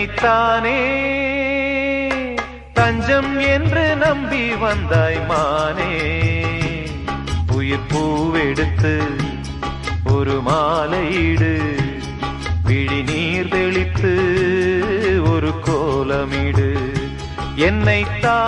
என்னைத்தானே தஞ்சம் என்று நம்பி வந்தாய் மானே. உயிர் பூவெடுத்து ஒரு மாலையிடு, விழி நீர் தெளித்து ஒரு கோலமிடு. என்னைத்தான்